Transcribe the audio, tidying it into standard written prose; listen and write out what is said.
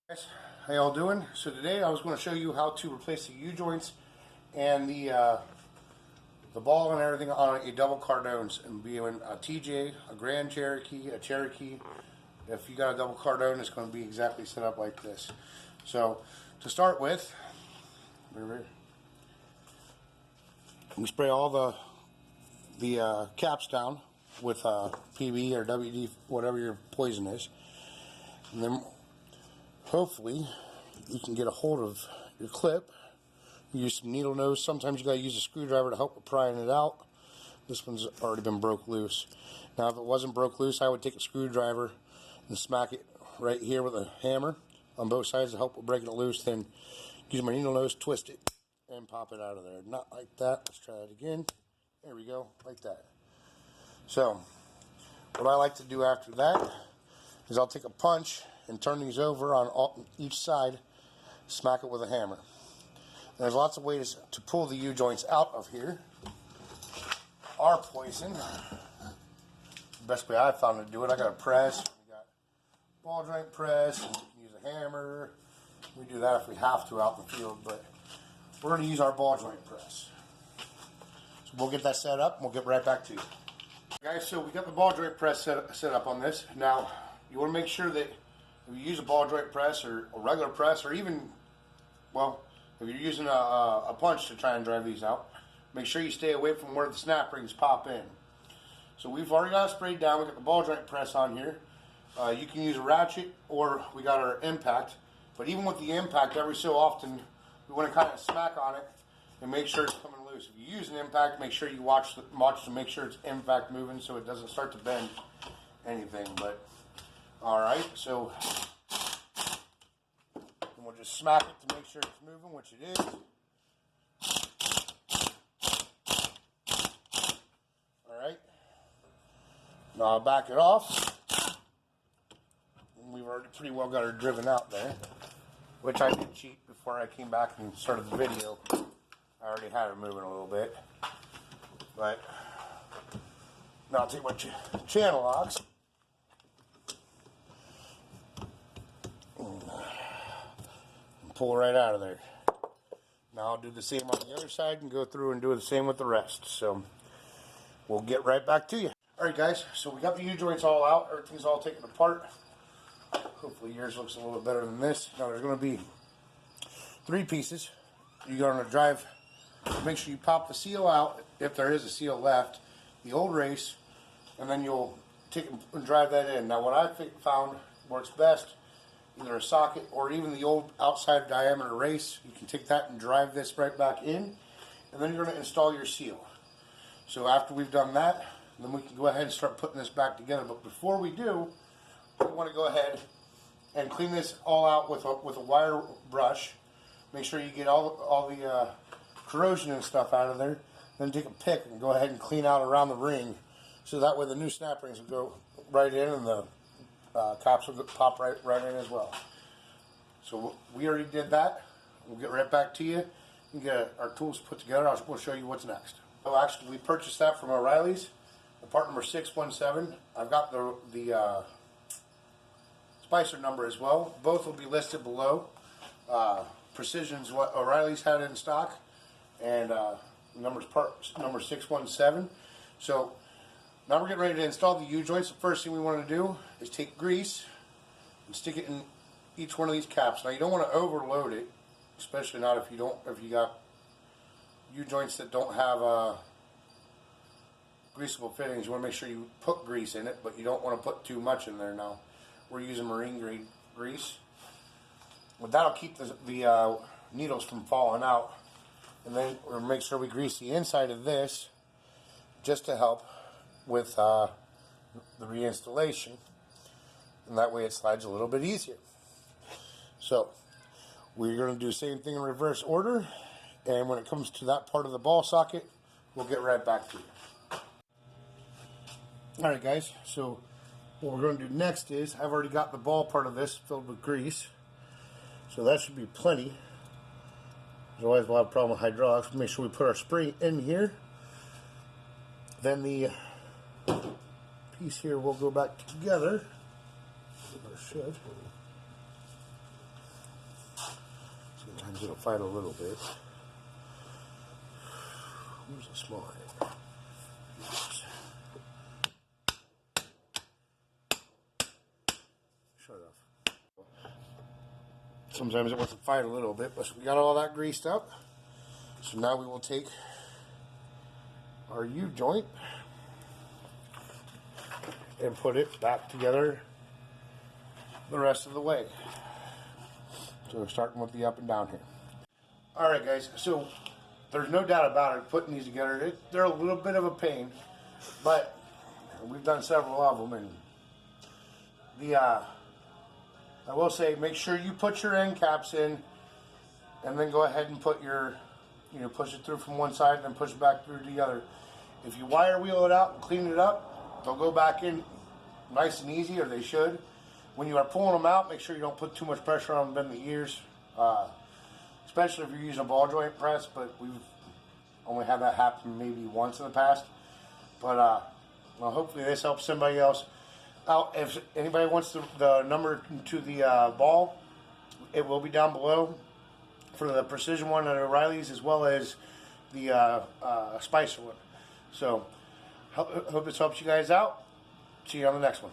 Guys, how y'all doing? So today I was going to show you how to replace the U-joints and the ball and everything on a double Cardan, and being a TJ, a Grand Cherokee, a Cherokee. If you got a double Cardan, it's going to be exactly set up like this. So to start with, we spray all the caps down with PB or WD, whatever your poison is, and then hopefully you can get a hold of your clip. Use some needle nose. Sometimes you gotta use a screwdriver to help with prying it out. This one's already been broke loose. Now if it wasn't broke loose, I would take a screwdriver and smack it right here with a hammer on both sides to help with breaking it loose. Then use my needle nose, twist it, and pop it out of there. Not like that. Let's try it again. There we go, like that. So what I like to do after that is I'll take a punch and turn these over on each side, smack it with a hammer. There's lots of ways to pull the U-joints out of here. Our poison, the best way I found to do it, I got a press, we got ball joint press, and you can use a hammer. We do that if we have to out in the field, but we're going to use our ball joint press. So we'll get that set up and we'll get right back to you. Guys, so we got the ball joint press set up on this. Now, you want to make sure that if you use a ball joint press or a regular press, or even, well, if you're using a punch to try and drive these out, make sure you stay away from where the snap rings pop in. So we've already got it sprayed down. We got the ball joint press on here. You can use a ratchet, or we got our impact. But even with the impact, every so often, we want to kind of smack on it and make sure it's coming loose. If you use an impact, make sure you watch to make sure it's in fact moving so it doesn't start to bend anything. But all right, so we'll just smack it to make sure it's moving, which it is. All right. Now I'll back it off. We've already pretty well got her driven out there, which I did cheat before I came back and started the video. I already had her moving a little bit. But now I'll take my channel locks. Pull right out of there. Now I'll do the same on the other side and go through and do the same with the rest. So we'll get right back to you. Alright guys, so we got the U-joints all out. Everything's all taken apart. Hopefully yours looks a little bit better than this. Now there's going to be 3 pieces. You're going to drive, make sure you pop the seal out if there is a seal left, the old race, and then you'll take and drive that in. Now what I found works best, either a socket or even the old outside diameter race, you can take that and drive this right back in, and then you're going to install your seal. So after we've done that, then we can go ahead and start putting this back together. But before we do, we want to go ahead and clean this all out with a wire brush. Make sure you get all the corrosion and stuff out of there. Then take a pick and go ahead and clean out around the ring, so that way the new snap rings will go right in and the caps will pop right in as well. So we already did that. We'll get right back to you and get our tools put together. We'll show you what's next. So actually, we purchased that from O'Reilly's, the part number 617. I've got the Spicer number as well. Both will be listed below. Precision's what O'Reilly's had in stock, and part number 617. So now we're getting ready to install the U-joints. The first thing we want to do is take grease and stick it in each one of these caps. Now you don't want to overload it, especially not if you got U-joints that don't have greasable fittings. You want to make sure you put grease in it, but you don't want to put too much in there. Now we're using marine grade grease. Well, that'll keep the needles from falling out, and then we'll make sure we grease the inside of this just to help with the reinstallation, and that way it slides a little bit easier. So we're going to do the same thing in reverse order, and when it comes to that part of the ball socket, we'll get right back to you. Alright guys, so what we're going to do next is, I've already got the ball part of this filled with grease, so that should be plenty. Otherwise we'll have a problem with hydraulics. Make sure we put our spring in here. Then the piece here will go back together. Or should. sometimes it'll fight a little bit. Where's the small end? Yes. Shut off. Sometimes it wants to fight a little bit, but we got all that greased up. So now we will take our U-joint and put it back together the rest of the way. So we're starting with the up and down here. Alright guys, so there's no doubt about it, putting these together, they're a little bit of a pain, but we've done several of them, and I will say, make sure you put your end caps in, and then go ahead and put your, push it through from one side and then push it back through the other. If you wire wheel it out and clean it up, they'll go back in nice and easy, or they should. When you are pulling them out, make sure you don't put too much pressure on them in the ears, especially if you're using a ball joint press, but we've only had that happen maybe once in the past. But well, hopefully this helps somebody else out. If anybody wants the number to the ball, it will be down below for the Precision one at O'Reilly's, as well as the Spicer one. So hope this helps you guys out. See you on the next one.